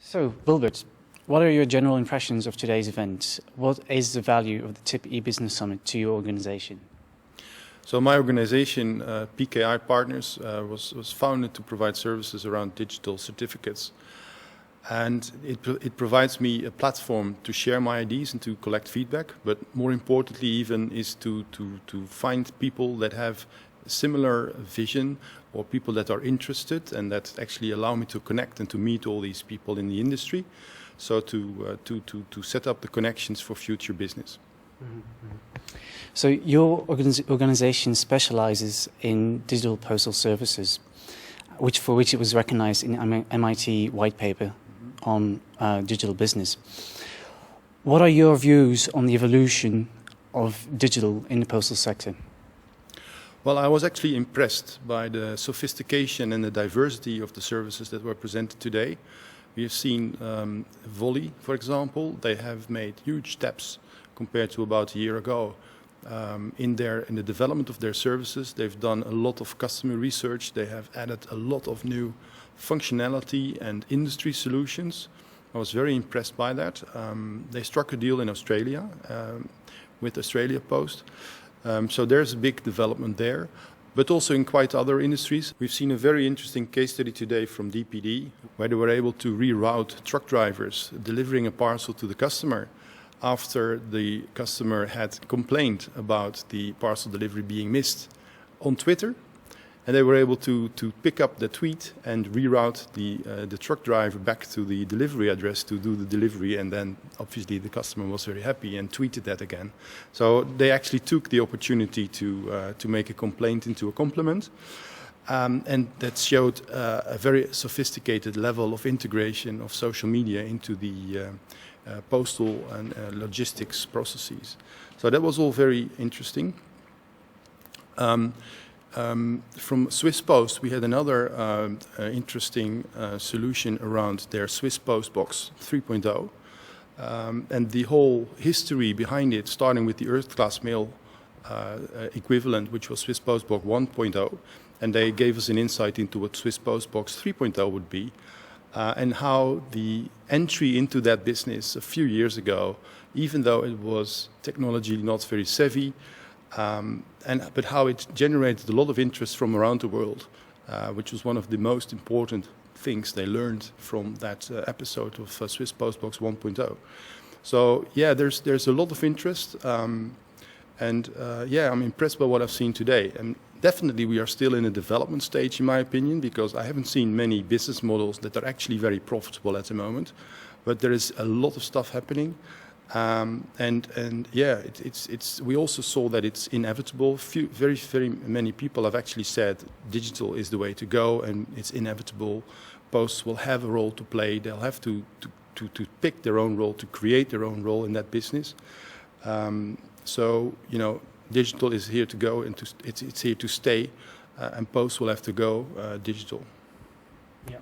So, Wilbert, what are your general impressions of today's event? What is the value of the TIP e-Business Summit to your organization? So my organization, PKI Partners, was founded to provide services around digital certificates. And it provides me a platform to share my ideas and to collect feedback, but more importantly even is to find people that have similar vision or people that are interested and that actually allow me to connect and to meet all these people in the industry. So to set up the connections for future business. Mm-hmm. So your organization specializes in digital postal services, for which it was recognized in MIT white paper on digital business. What are your views on the evolution of digital in the postal sector? Well, I was actually impressed by the sophistication and the diversity of the services that were presented today. We have seen Volley, for example. They have made huge steps compared to about a year ago in the development of their services. They've done a lot of customer research. They have added a lot of new functionality and industry solutions. I was very impressed by that. They struck a deal in Australia with Australia Post. So there's a big development there, but also in quite other industries. We've seen a very interesting case study today from DPD, where they were able to reroute truck drivers delivering a parcel to the customer after the customer had complained about the parcel delivery being missed on Twitter. And they were able to pick up the tweet and reroute the truck driver back to the delivery address to do the delivery. And then obviously the customer was very happy and tweeted that again. So they actually took the opportunity to make a complaint into a compliment. And that showed a very sophisticated level of integration of social media into the postal and logistics processes. So that was all very interesting. From Swiss Post, we had another interesting solution around their Swiss Post Box 3.0. And the whole history behind it, starting with the Earth-class mail equivalent, which was Swiss Post Box 1.0. And they gave us an insight into what Swiss Post Box 3.0 would be. And how the entry into that business a few years ago, even though it was technology not very savvy, but how it generated a lot of interest from around the world, which was one of the most important things they learned from that episode of Swiss Post Box 1.0. So yeah, there's a lot of interest, and I'm impressed by what I've seen today. And definitely we are still in a development stage, in my opinion, because I haven't seen many business models that are actually very profitable at the moment. But there is a lot of stuff happening. We also saw that it's inevitable. Very many people have actually said digital is the way to go, and it's inevitable. Posts will have a role to play. They'll have to pick their own role, to create their own role in that business. Digital is here to go, and it's here to stay, and posts will have to go digital.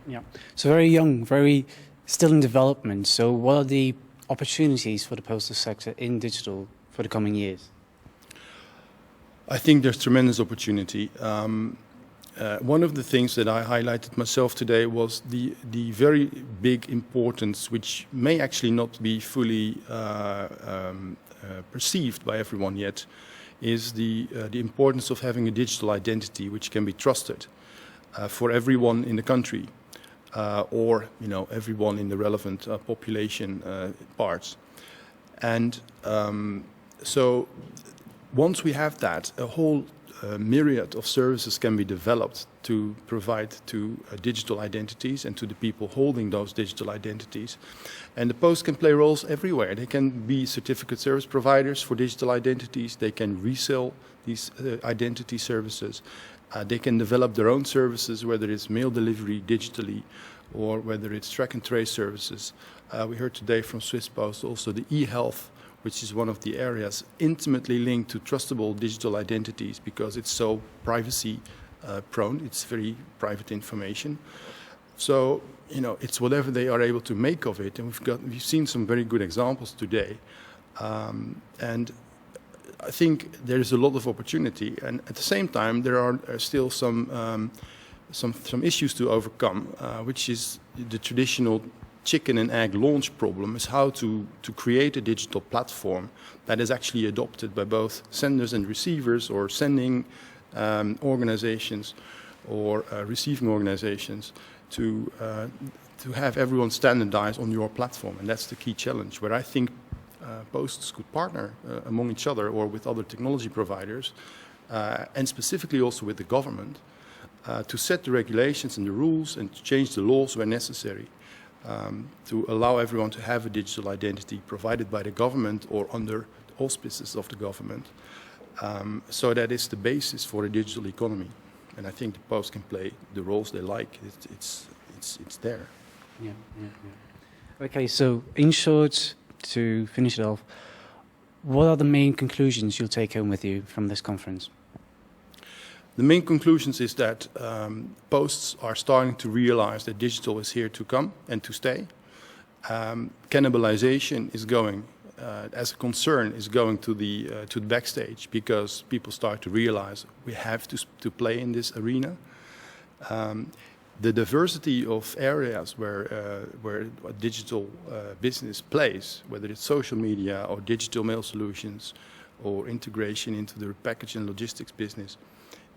Yeah. So very young, very still in development. So what are the opportunities for the postal sector in digital for the coming years? I think there's tremendous opportunity. One of the things that I highlighted myself today was the very big importance, which may actually not be fully perceived by everyone yet, is the importance of having a digital identity which can be trusted for everyone in the country. Or everyone in the relevant population parts. And so once we have that, a whole myriad of services can be developed to provide to digital identities and to the people holding those digital identities. And the post can play roles everywhere. They can be certificate service providers for digital identities. They can resell these identity services. They can develop their own services, whether it's mail delivery digitally or whether it's track and trace services. We heard today from Swiss Post also the e-health, which is one of the areas intimately linked to trustable digital identities because it's so privacy prone. It's very private information. So, it's whatever they are able to make of it. And we've seen some very good examples today. And I think there is a lot of opportunity, and at the same time there are still some issues to overcome, which is the traditional chicken and egg launch problem is how to create a digital platform that is actually adopted by both senders and receivers, or sending organizations or receiving organizations, to have everyone standardize on your platform. And that's the key challenge, where I think posts could partner among each other or with other technology providers, and specifically also with the government, to set the regulations and the rules and to change the laws where necessary, to allow everyone to have a digital identity provided by the government or under the auspices of the government. So that is the basis for a digital economy. And I think the post can play the roles they like. It's there. Yeah. Okay, so in short, to finish it off, what are the main conclusions you'll take home with you from this conference? The main conclusions is that posts are starting to realize that digital is here to come and to stay. Cannibalization is going, as a concern, is going to the backstage, because people start to realize we have to play in this arena. The diversity of areas where a digital business plays, whether it's social media or digital mail solutions or integration into the package and logistics business,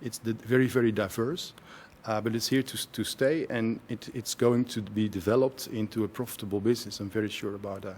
it's very, very diverse, but it's here to stay, and it's going to be developed into a profitable business. I'm very sure about that.